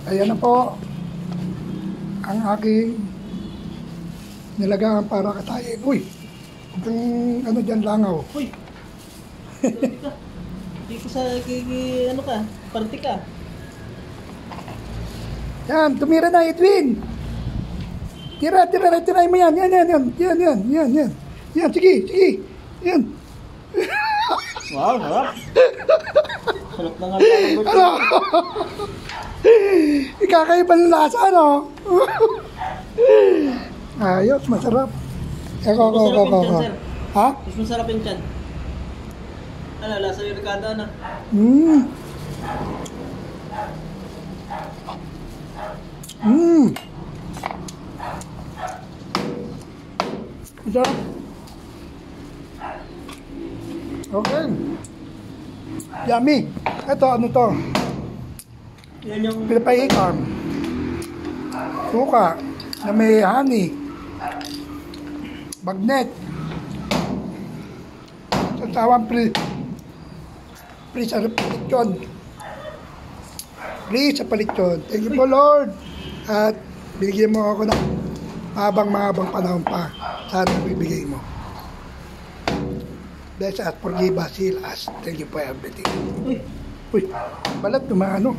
Ayan na po ang aking nilagaan para katayin. Uy! Itong ano dyan langaw. Uy! Hindi ko sa ano ka, party ka. Yan, tumira na Edwin. Tira mo yan. Yan. Yan, sige. Yan. Wow, harap. Sarap na nga lang. Ano? Ikakaiba ng lasa, ano? Ayos, masarap. Eko. Ha? Mas masarap yung tiyan. Ano, lasa yung ricada na. Masarap. Okay. Yummy. Ito, ano to? Yan yung... Pinapahikan. Suka na may honey. Bagnet. Sa tawang sa palityon. Please sa palityon. Thank you po, Lord. At binigyan mo ako ng mahabang panahon pa. Sana bibigay mo. Bless us, forgive us, heal us. Thank you for everything. Uy, balat, ano?